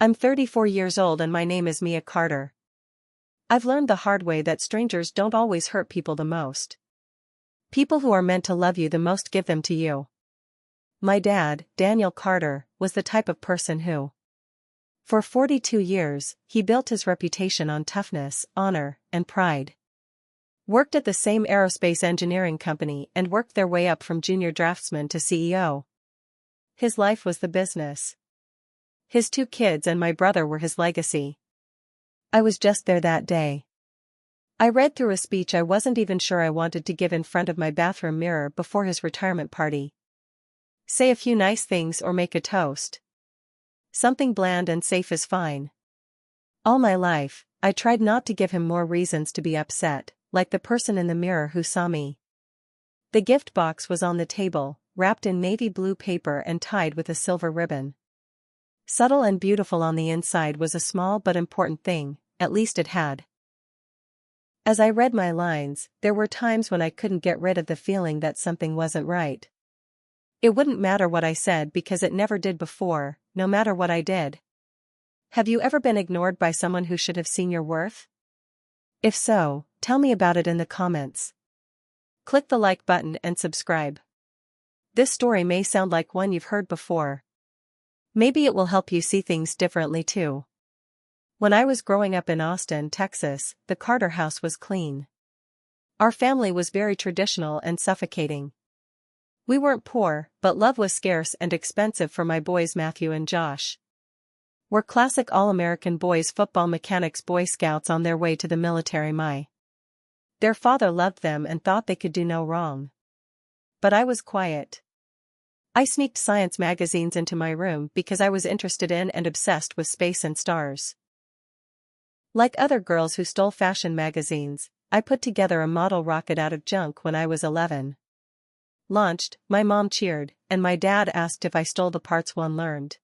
I'm 34 years old and my name is Mia Carter. I've learned the hard way that strangers don't always hurt people the most. People who are meant to love you the most give them to you. My dad, Daniel Carter, was the type of person who, for 42 years, he built his reputation on toughness, honor, and pride. Worked at the same aerospace engineering company and worked their way up from junior draftsman to CEO. His life was the business. His 2 kids and my brother were his legacy. I was just there that day. I read through a speech I wasn't even sure I wanted to give in front of my bathroom mirror before his retirement party. Say a few nice things or make a toast. Something bland and safe is fine. All my life, I tried not to give him more reasons to be upset, like the person in the mirror who saw me. The gift box was on the table, wrapped in navy blue paper and tied with a silver ribbon. Subtle and beautiful on the inside was a small but important thing, at least it had. As I read my lines, there were times when I couldn't get rid of the feeling that something wasn't right. It wouldn't matter what I said because it never did before, no matter what I did. Have you ever been ignored by someone who should have seen your worth? If so, tell me about it in the comments. Click the like button and subscribe. This story may sound like one you've heard before. Maybe it will help you see things differently too. When I was growing up in Austin, Texas, the Carter house was clean. Our family was very traditional and suffocating. We weren't poor, but love was scarce and expensive for my boys Matthew and Josh. We're classic all-American boys, football mechanics, Boy Scouts on their way to the military. Their father loved them and thought they could do no wrong. But I was quiet. I sneaked science magazines into my room because I was interested in and obsessed with space and stars. Like other girls who stole fashion magazines, I put together a model rocket out of junk when I was 11. Launched, my mom cheered, and my dad asked if I stole the parts. One learned.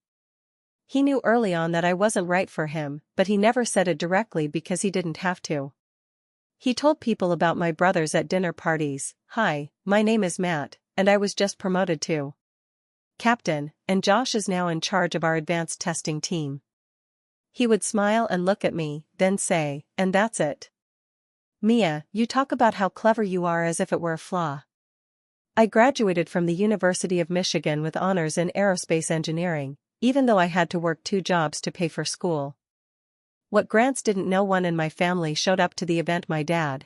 He knew early on that I wasn't right for him, but he never said it directly because he didn't have to. He told people about my brothers at dinner parties. Hi, my name is Matt, and I was just promoted to captain, and Josh is now in charge of our advanced testing team. He would smile and look at me, then say, and that's it. Mia, you talk about how clever you are as if it were a flaw. I graduated from the University of Michigan with honors in aerospace engineering, even though I had to work 2 jobs to pay for school. What Grants didn't know, one in my family showed up to the event. My dad.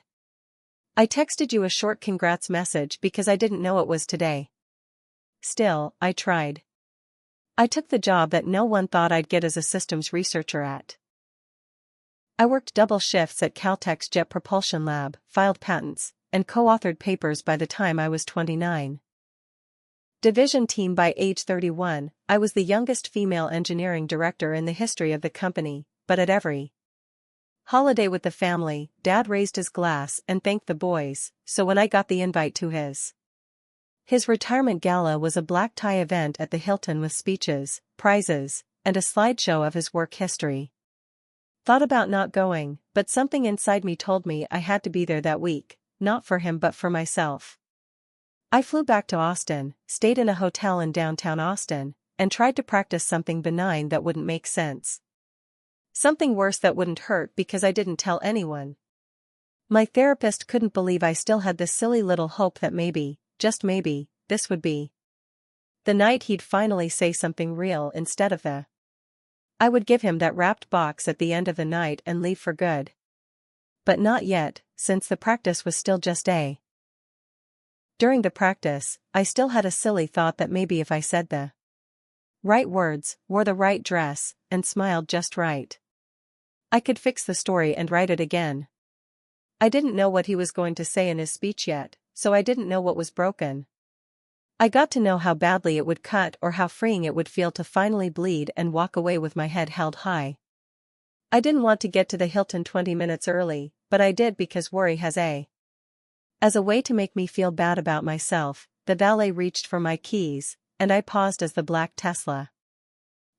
I texted you a short congrats message because I didn't know it was today. Still, I tried. I took the job that no one thought I'd get as a systems researcher at. I worked double shifts at Caltech's Jet Propulsion Lab, filed patents, and co-authored papers by the time I was 29. Division team by age 31, I was the youngest female engineering director in the history of the company, but at every holiday with the family, Dad raised his glass and thanked the boys, so when I got the invite to his retirement gala was a black tie event at the Hilton with speeches, prizes, and a slideshow of his work history. Thought about not going, but something inside me told me I had to be there that week, not for him but for myself. I flew back to Austin, stayed in a hotel in downtown Austin, and tried to practice something benign that wouldn't make sense. Something worse that wouldn't hurt because I didn't tell anyone. My therapist couldn't believe I still had this silly little hope that maybe, just maybe, this would be the night he'd finally say something real instead of I would give him that wrapped box at the end of the night and leave for good. But not yet, since the practice was still just During the practice, I still had a silly thought that maybe if I said the right words, wore the right dress, and smiled just right, I could fix the story and write it again. I didn't know what he was going to say in his speech yet, so I didn't know what was broken. I got to know how badly it would cut or how freeing it would feel to finally bleed and walk away with my head held high. I didn't want to get to the Hilton 20 minutes early, but I did because worry has As a way to make me feel bad about myself, the valet reached for my keys, and I paused as the black Tesla.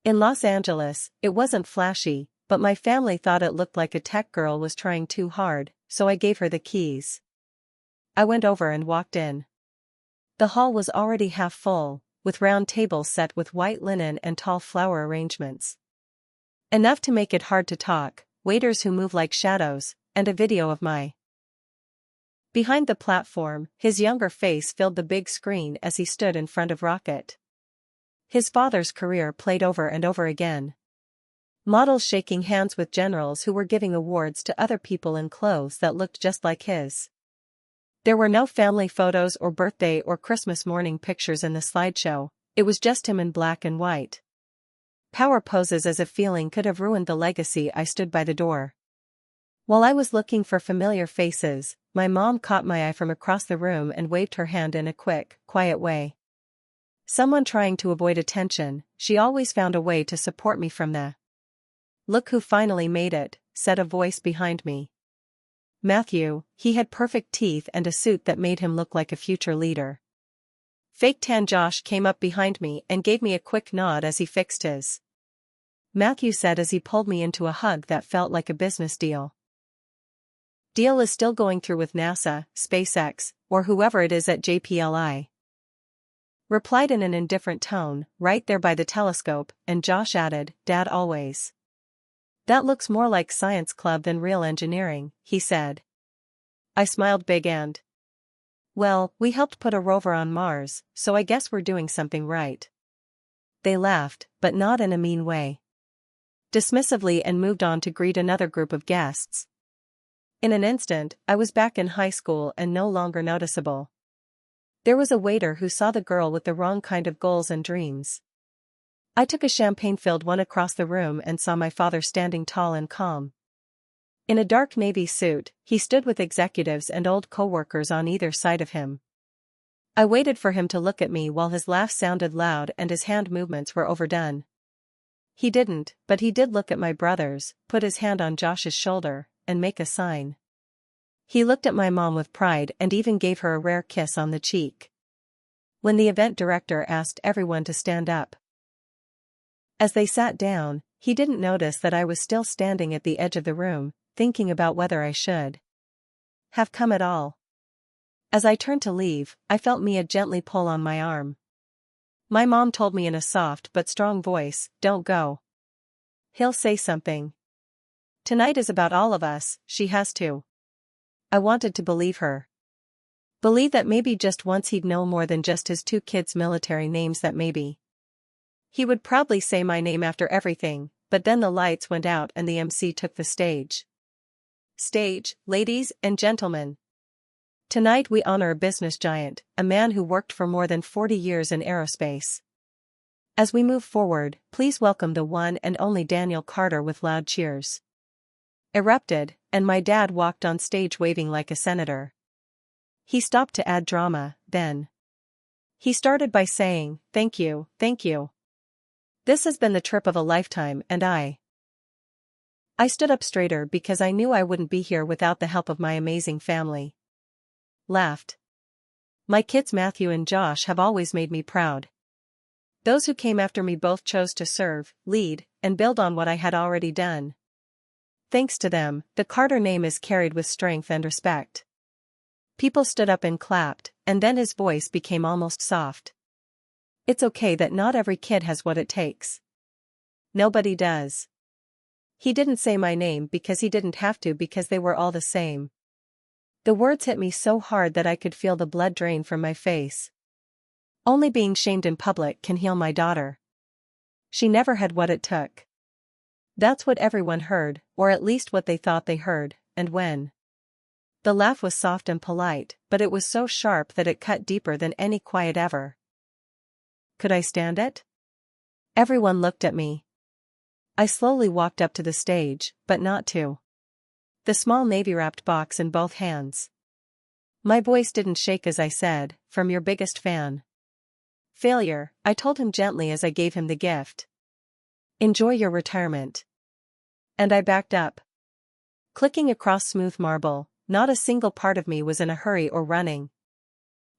In Los Angeles, it wasn't flashy, but my family thought it looked like a tech girl was trying too hard, so I gave her the keys. I went over and walked in. The hall was already half full, with round tables set with white linen and tall flower arrangements. Enough to make it hard to talk, waiters who move like shadows, and a video of my. Behind the platform, his younger face filled the big screen as he stood in front of Rocket. His father's career played over and over again. Models shaking hands with generals who were giving awards to other people in clothes that looked just like his. There were no family photos or birthday or Christmas morning pictures in the slideshow, it was just him in black and white. Power poses as if feeling could have ruined the legacy. I stood by the door. While I was looking for familiar faces, my mom caught my eye from across the room and waved her hand in a quick, quiet way. Someone trying to avoid attention, she always found a way to support me from the. "Look who finally made it," said a voice behind me. Matthew, he had perfect teeth and a suit that made him look like a future leader. Fake tan Josh came up behind me and gave me a quick nod as he fixed his. Matthew said as he pulled me into a hug that felt like a business deal. Deal is still going through with NASA, SpaceX, or whoever it is at JPLI. Replied in an indifferent tone, right there by the telescope, and Josh added, Dad always. That looks more like science club than real engineering, he said. I smiled big and. Well, we helped put a rover on Mars, so I guess we're doing something right. They laughed, but not in a mean way. Dismissively and moved on to greet another group of guests. In an instant, I was back in high school and no longer noticeable. There was a waiter who saw the girl with the wrong kind of goals and dreams. I took a champagne-filled one across the room and saw my father standing tall and calm. In a dark navy suit, he stood with executives and old co-workers on either side of him. I waited for him to look at me while his laugh sounded loud and his hand movements were overdone. He didn't, but he did look at my brothers, put his hand on Josh's shoulder, and make a sign. He looked at my mom with pride and even gave her a rare kiss on the cheek. When the event director asked everyone to stand up. As they sat down, he didn't notice that I was still standing at the edge of the room, thinking about whether I should have come at all. As I turned to leave, I felt Mia gently pull on my arm. My mom told me in a soft but strong voice, "Don't go. He'll say something. Tonight is about all of us, she has to." I wanted to believe her. Believe that maybe just once he'd know more than just his two kids' military names, that maybe he would probably say my name after everything, but then the lights went out and the MC took the stage. Stage, ladies and gentlemen. Tonight we honor a business giant, a man who worked for more than 40 years in aerospace. As we move forward, please welcome the one and only Daniel Carter. With loud cheers erupted, and my dad walked on stage waving like a senator. He stopped to add drama, then. He started by saying, thank you. This has been the trip of a lifetime and I stood up straighter because I knew I wouldn't be here without the help of my amazing family. Laughed. My kids Matthew and Josh have always made me proud. Those who came after me both chose to serve, lead, and build on what I had already done. Thanks to them, the Carter name is carried with strength and respect. People stood up and clapped, and then his voice became almost soft. It's okay that not every kid has what it takes. Nobody does. He didn't say my name because he didn't have to, because they were all the same. The words hit me so hard that I could feel the blood drain from my face. Only being shamed in public can heal my daughter. She never had what it took. That's what everyone heard, or at least what they thought they heard, and when. The laugh was soft and polite, but it was so sharp that it cut deeper than any quiet ever. Could I stand it? Everyone looked at me. I slowly walked up to the stage, but not to the small navy-wrapped box in both hands. My voice didn't shake as I said, from your biggest fan. Failure, I told him gently as I gave him the gift. Enjoy your retirement. And I backed up. Clicking across smooth marble, not a single part of me was in a hurry or running.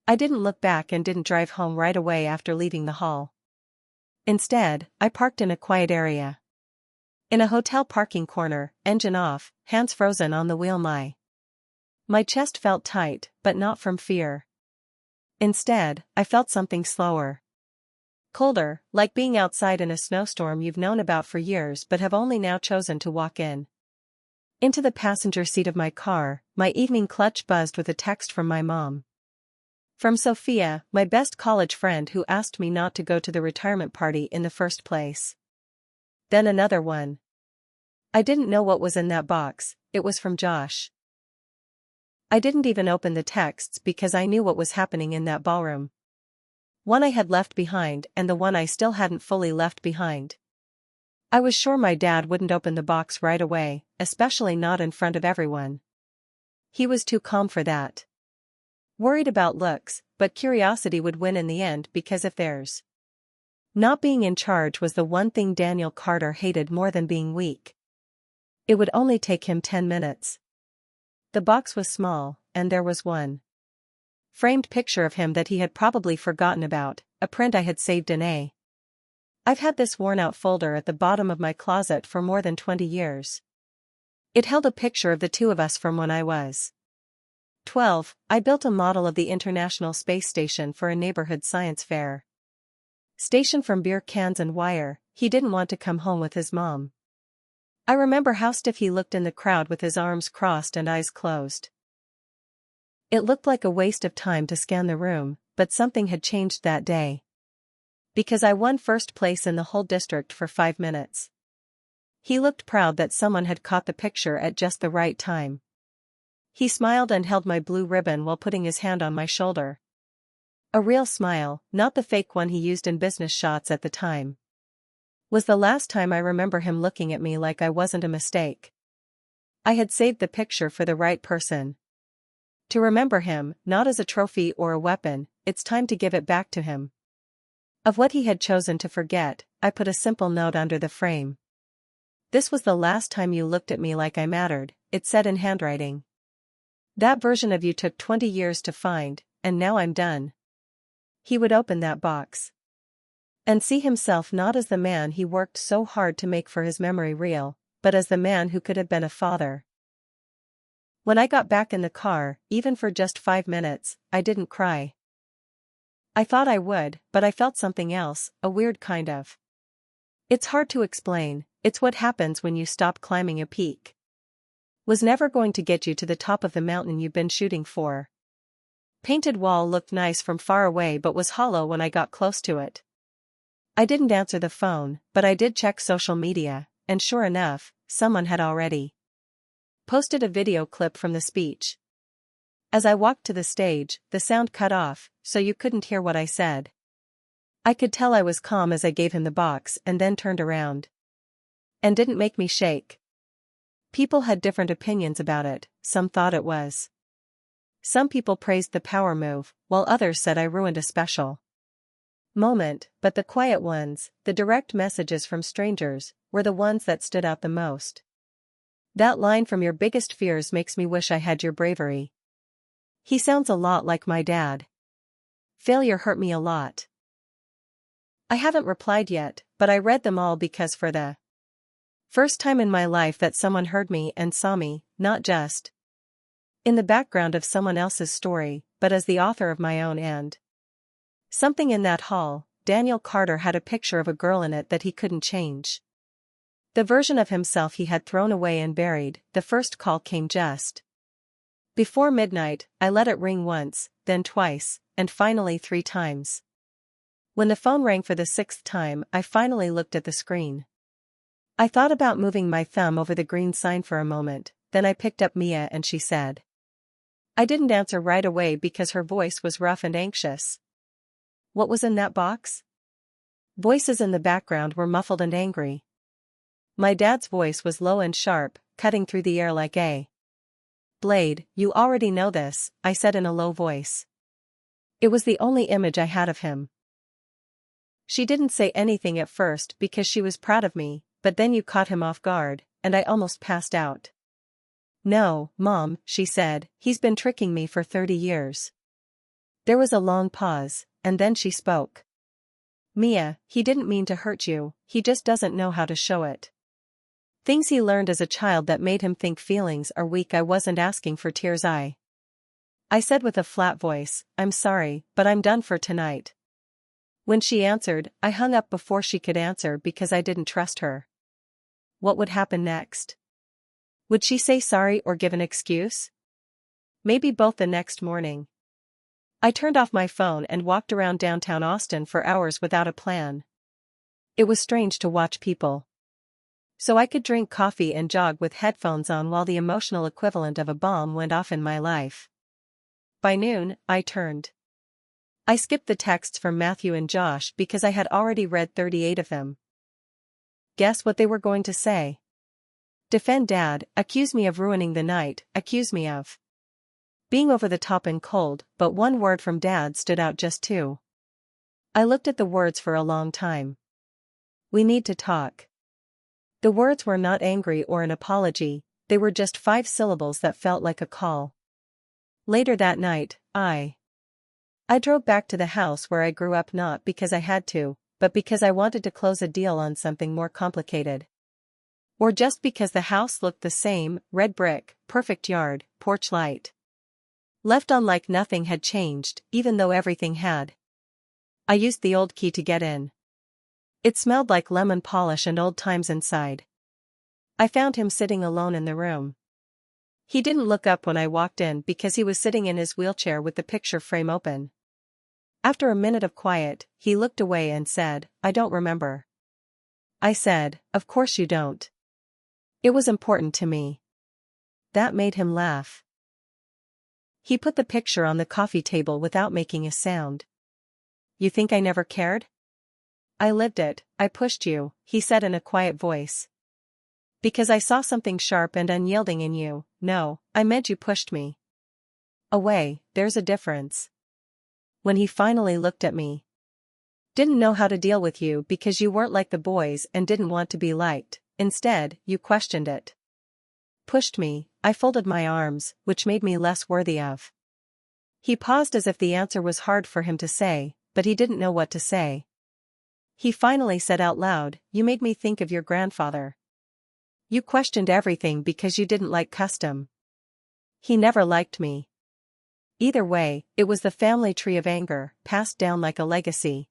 I didn't look back and didn't drive home right away after leaving the hall. Instead, I parked in a quiet area. In a hotel parking corner, engine off, hands frozen on the wheel. My chest felt tight, but not from fear. Instead, I felt something slower. Colder, like being outside in a snowstorm you've known about for years but have only now chosen to walk in. Into the passenger seat of my car, my evening clutch buzzed with a text from my mom. From Sophia, my best college friend who asked me not to go to the retirement party in the first place. Then another one. I didn't know what was in that box, it was from Josh. I didn't even open the texts because I knew what was happening in that ballroom. One I had left behind and the one I still hadn't fully left behind. I was sure my dad wouldn't open the box right away, especially not in front of everyone. He was too calm for that. Worried about looks, but curiosity would win in the end because if theirs. Not being in charge was the one thing Daniel Carter hated more than being weak. It would only take him 10 minutes. The box was small, and there was one framed picture of him that he had probably forgotten about, a print I had saved in a. I've had this worn-out folder at the bottom of my closet for more than 20 years. It held a picture of the two of us from when I was 12. I built a model of the International Space Station for a neighborhood science fair. Stationed from beer cans and wire, he didn't want to come home with his mom. I remember how stiff he looked in the crowd with his arms crossed and eyes closed. It looked like a waste of time to scan the room, but something had changed that day. Because I won first place in the whole district for 5 minutes. He looked proud that someone had caught the picture at just the right time. He smiled and held my blue ribbon while putting his hand on my shoulder. A real smile, not the fake one he used in business shots at the time. Was the last time I remember him looking at me like I wasn't a mistake. I had saved the picture for the right person. To remember him, not as a trophy or a weapon, it's time to give it back to him. Of what he had chosen to forget, I put a simple note under the frame. This was the last time you looked at me like I mattered, it said in handwriting. That version of you took 20 years to find, and now I'm done. He would open that box. And see himself not as the man he worked so hard to make for his memory real, but as the man who could have been a father. When I got back in the car, even for just 5 minutes, I didn't cry. I thought I would, but I felt something else, a weird kind of. It's hard to explain, it's what happens when you stop climbing a peak. Was never going to get you to the top of the mountain you've been shooting for. Painted wall looked nice from far away but was hollow when I got close to it. I didn't answer the phone, but I did check social media, and sure enough, someone had already posted a video clip from the speech. As I walked to the stage, the sound cut off, so you couldn't hear what I said. I could tell I was calm as I gave him the box and then turned around. And didn't make me shake. People had different opinions about it, some thought it was. Some people praised the power move, while others said I ruined a special moment, but the quiet ones, the direct messages from strangers, were the ones that stood out the most. That line from your biggest fears makes me wish I had your bravery. He sounds a lot like my dad. Failure hurt me a lot. I haven't replied yet, but I read them all because for the first time in my life that someone heard me and saw me, not just in the background of someone else's story, but as the author of my own and something in that hall, Daniel Carter had a picture of a girl in it that he couldn't change. The version of himself he had thrown away and buried. The first call came just before midnight. I let it ring once, then twice, and finally 3 times. When the phone rang for the 6th time, I finally looked at the screen. I thought about moving my thumb over the green sign for a moment, then I picked up Mia and she said. I didn't answer right away because her voice was rough and anxious. What was in that box? Voices in the background were muffled and angry. My dad's voice was low and sharp, cutting through the air like a blade. You already know this, I said in a low voice. It was the only image I had of him. She didn't say anything at first because she was proud of me, but then you caught him off guard, and I almost passed out. No, Mom, she said, he's been tricking me for 30 years. There was a long pause, and then she spoke. Mia, he didn't mean to hurt you, he just doesn't know how to show it. Things he learned as a child that made him think feelings are weak. I wasn't asking for tears. I said with a flat voice, I'm sorry, but I'm done for tonight. When she answered, I hung up before she could answer because I didn't trust her. What would happen next? Would she say sorry or give an excuse? Maybe both the next morning. I turned off my phone and walked around downtown Austin for hours without a plan. It was strange to watch people. So I could drink coffee and jog with headphones on while the emotional equivalent of a bomb went off in my life. By noon, I turned. I skipped the texts from Matthew and Josh because I had already read 38 of them. Guess what they were going to say? Defend Dad, accuse me of ruining the night, accuse me of being over the top and cold, but one word from Dad stood out just too. I looked at the words for a long time. We need to talk. The words were not angry or an apology, they were just 5 syllables that felt like a call. Later that night, I drove back to the house where I grew up not because I had to, but because I wanted to close a deal on something more complicated. Or just because the house looked the same, red brick, perfect yard, porch light. Left on like nothing had changed, even though everything had. I used the old key to get in. It smelled like lemon polish and old times inside. I found him sitting alone in the room. He didn't look up when I walked in because he was sitting in his wheelchair with the picture frame open. After a minute of quiet, he looked away and said, I don't remember. I said, of course you don't. It was important to me. That made him laugh. He put the picture on the coffee table without making a sound. You think I never cared? I lived it, I pushed you, he said in a quiet voice. Because I saw something sharp and unyielding in you. No, I meant you pushed me away, there's a difference. When he finally looked at me. Didn't know how to deal with you because you weren't like the boys and didn't want to be liked, instead, you questioned it. Pushed me, I folded my arms, which made me less worthy of. He paused as if the answer was hard for him to say, but he didn't know what to say. He finally said out loud, you made me think of your grandfather. You questioned everything because you didn't like custom. He never liked me. Either way, it was the family tree of anger, passed down like a legacy.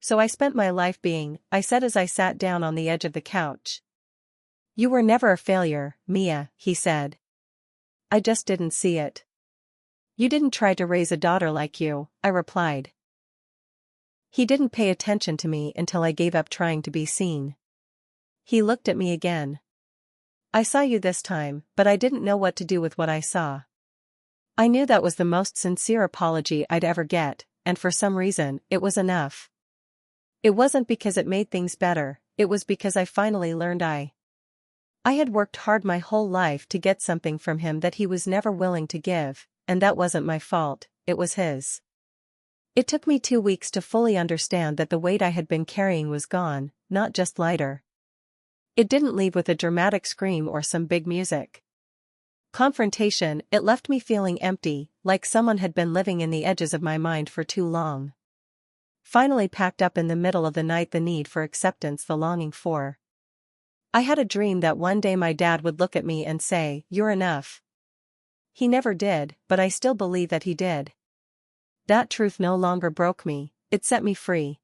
So I spent my life being, I said as I sat down on the edge of the couch. You were never a failure, Mia, he said. I just didn't see it. You didn't try to raise a daughter like you, I replied. He didn't pay attention to me until I gave up trying to be seen. He looked at me again. I saw you this time, but I didn't know what to do with what I saw. I knew that was the most sincere apology I'd ever get, and for some reason, it was enough. It wasn't because it made things better, it was because I finally learned I had worked hard my whole life to get something from him that he was never willing to give, and that wasn't my fault, it was his. It took me 2 weeks to fully understand that the weight I had been carrying was gone, not just lighter. It didn't leave with a dramatic scream or some big music. Confrontation, it left me feeling empty, like someone had been living in the edges of my mind for too long. Finally packed up in the middle of the night the need for acceptance, the longing for. I had a dream that one day my dad would look at me and say, you're enough. He never did, but I still believe that he did. That truth no longer broke me, it set me free.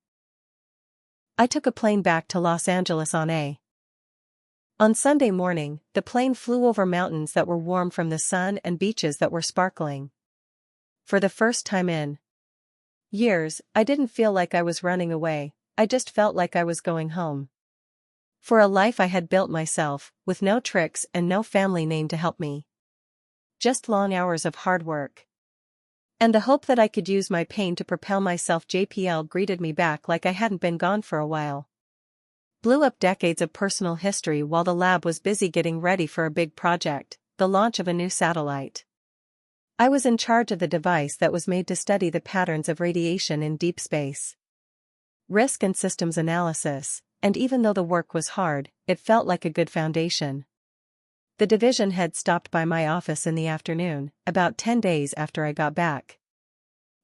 I took a plane back to Los Angeles On Sunday morning, the plane flew over mountains that were warm from the sun and beaches that were sparkling. For the first time in years, I didn't feel like I was running away, I just felt like I was going home. For a life I had built myself, with no tricks and no family name to help me. Just long hours of hard work. And the hope that I could use my pain to propel myself. JPL greeted me back like I hadn't been gone for a while. Blew up decades of personal history while the lab was busy getting ready for a big project, the launch of a new satellite. I was in charge of the device that was made to study the patterns of radiation in deep space. Risk and systems analysis, and even though the work was hard, it felt like a good foundation. The division head stopped by my office in the afternoon, about 10 days after I got back.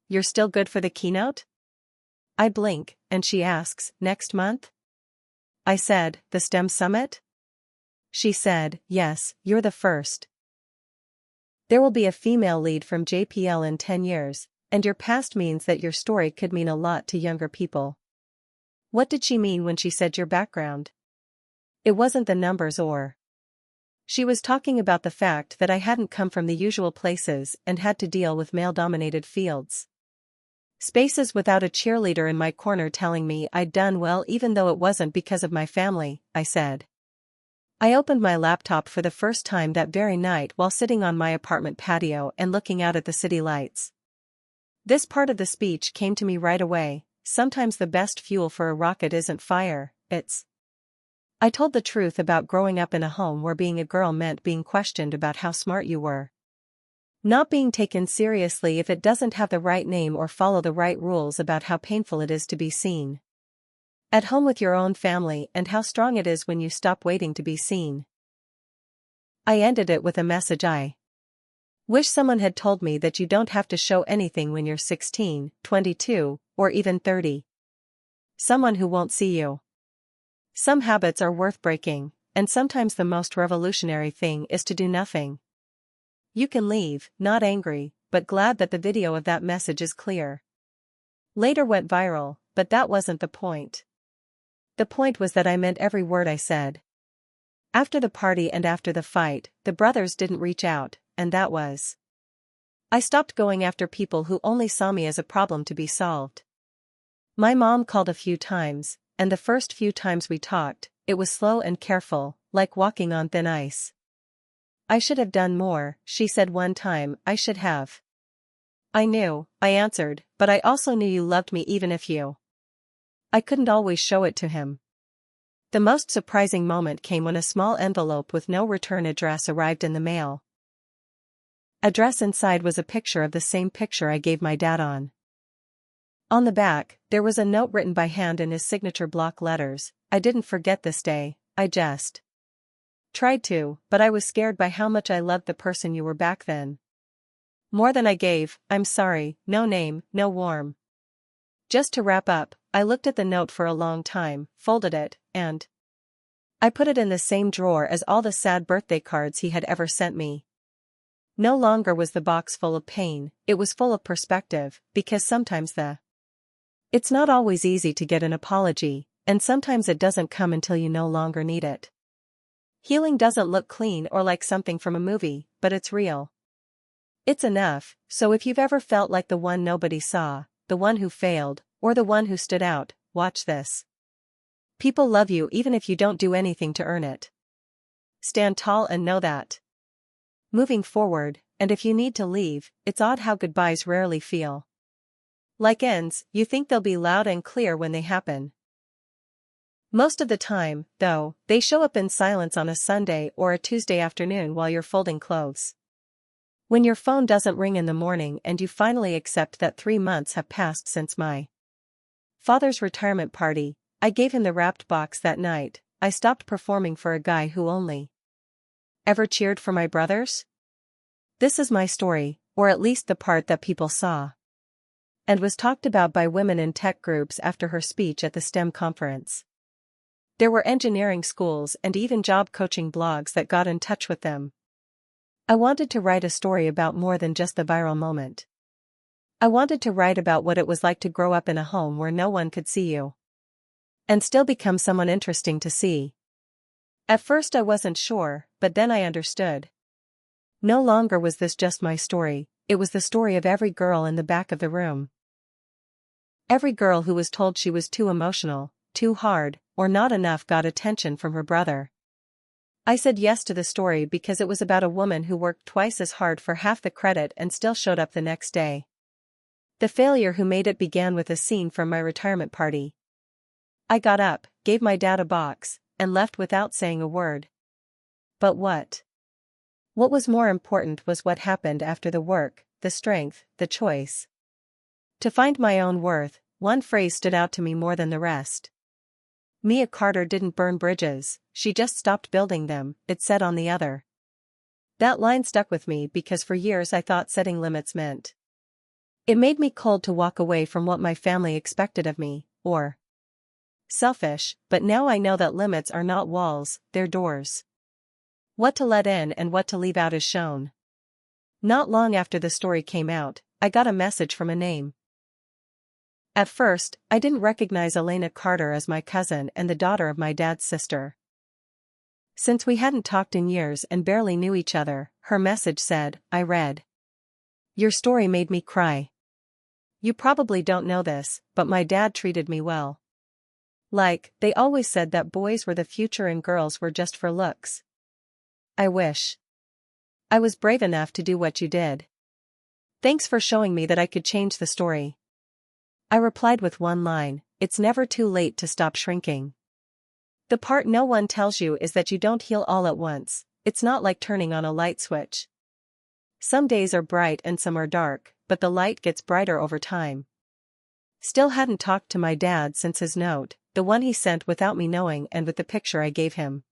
You're still good for the keynote? I blink, and she asks, next month? I said, the STEM Summit? She said, yes, you're the first. There will be a female lead from JPL in 10 years, and your past means that your story could mean a lot to younger people. What did she mean when she said your background? It wasn't the numbers or. She was talking about the fact that I hadn't come from the usual places and had to deal with male-dominated fields. Spaces without a cheerleader in my corner telling me I'd done well even though it wasn't because of my family, I said. I opened my laptop for the first time that very night while sitting on my apartment patio and looking out at the city lights. This part of the speech came to me right away. Sometimes the best fuel for a rocket isn't fire, it's. I told the truth about growing up in a home where being a girl meant being questioned about how smart you were. Not being taken seriously if it doesn't have the right name or follow the right rules, about how painful it is to be seen at home with your own family and how strong it is when you stop waiting to be seen. I ended it with a message I wish someone had told me, that you don't have to show anything when you're 16, 22, or even 30. Someone who won't see you. Some habits are worth breaking, and sometimes the most revolutionary thing is to do nothing. You can leave, not angry, but glad that the video of that message is clear. Later went viral, but that wasn't the point. The point was that I meant every word I said. After the party and after the fight, the brothers didn't reach out, and that was. I stopped going after people who only saw me as a problem to be solved. My mom called a few times, and the first few times we talked, it was slow and careful, like walking on thin ice. I should have done more, she said one time. I should have. I knew, I answered, but I also knew you loved me even if you. I couldn't always show it to him. The most surprising moment came when a small envelope with no return address arrived in the mail. Address inside was a picture of the same picture I gave my dad on. On the back, there was a note written by hand in his signature block letters. I didn't forget this day, I just tried to, but I was scared by how much I loved the person you were back then. More than I gave. I'm sorry, no name, no warm. Just to wrap up, I looked at the note for a long time, folded it, and I put it in the same drawer as all the sad birthday cards he had ever sent me. No longer was the box full of pain, it was full of perspective, because sometimes it's not always easy to get an apology, and sometimes it doesn't come until you no longer need it. Healing doesn't look clean or like something from a movie, but it's real. It's enough, so if you've ever felt like the one nobody saw, the one who failed, or the one who stood out, watch this. People love you even if you don't do anything to earn it. Stand tall and know that. Moving forward, and if you need to leave, it's odd how goodbyes rarely feel like ends. You think they'll be loud and clear when they happen. Most of the time, though, they show up in silence on a Sunday or a Tuesday afternoon while you're folding clothes. When your phone doesn't ring in the morning and you finally accept that 3 months have passed since my father's retirement party, I gave him the wrapped box that night. I stopped performing for a guy who only ever cheered for my brothers. This is my story, or at least the part that people saw, and was talked about by women in tech groups after her speech at the STEM conference. There were engineering schools and even job coaching blogs that got in touch with them. I wanted to write a story about more than just the viral moment. I wanted to write about what it was like to grow up in a home where no one could see you and still become someone interesting to see. At first I wasn't sure, but then I understood. No longer was this just my story, it was the story of every girl in the back of the room. Every girl who was told she was too emotional, too hard, or not enough got attention from her brother. I said yes to the story because it was about a woman who worked twice as hard for half the credit and still showed up the next day. The failure who made it began with a scene from my retirement party. I got up, gave my dad a box, and left without saying a word. But what was more important was what happened after the work, the strength, the choice to find my own worth. One phrase stood out to me more than the rest. Mia Carter didn't burn bridges, she just stopped building them, it said on the other. That line stuck with me because for years I thought setting limits meant it made me cold to walk away from what my family expected of me, or selfish, but now I know that limits are not walls, they're doors. What to let in and what to leave out is shown. Not long after the story came out, I got a message from a name. At first, I didn't recognize Elena Carter as my cousin and the daughter of my dad's sister. Since we hadn't talked in years and barely knew each other, her message said, I read. Your story made me cry. You probably don't know this, but my dad treated me well. Like, they always said that boys were the future and girls were just for looks. I wish I was brave enough to do what you did. Thanks for showing me that I could change the story. I replied with one line, it's never too late to stop shrinking. The part no one tells you is that you don't heal all at once. It's not like turning on a light switch. Some days are bright and some are dark, but the light gets brighter over time. Still hadn't talked to my dad since his note, the one he sent without me knowing and with the picture I gave him.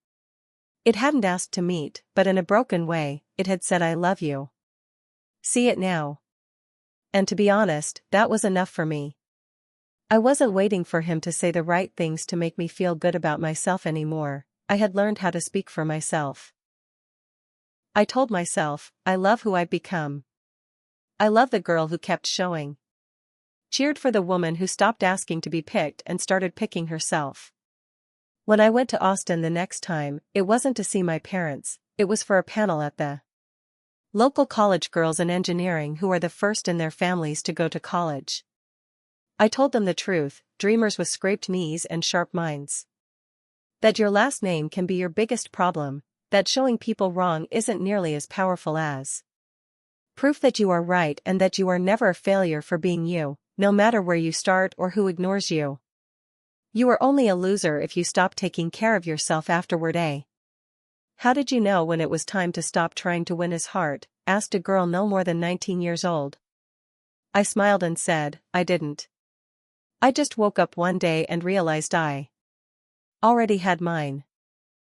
It hadn't asked to meet, but in a broken way, it had said I love you. See it now. And to be honest, that was enough for me. I wasn't waiting for him to say the right things to make me feel good about myself anymore. I had learned how to speak for myself. I told myself, I love who I've become. I love the girl who kept showing. Cheered for the woman who stopped asking to be picked and started picking herself. When I went to Austin the next time, it wasn't to see my parents, it was for a panel at the local college girls in engineering who are the first in their families to go to college. I told them the truth, dreamers with scraped knees and sharp minds. That your last name can be your biggest problem, that showing people wrong isn't nearly as powerful as proof that you are right and that you are never a failure for being you, no matter where you start or who ignores you. You are only a loser if you stop taking care of yourself afterward, eh? How did you know when it was time to stop trying to win his heart? Asked a girl no more than 19 years old. I smiled and said, I didn't. I just woke up one day and realized I already had mine.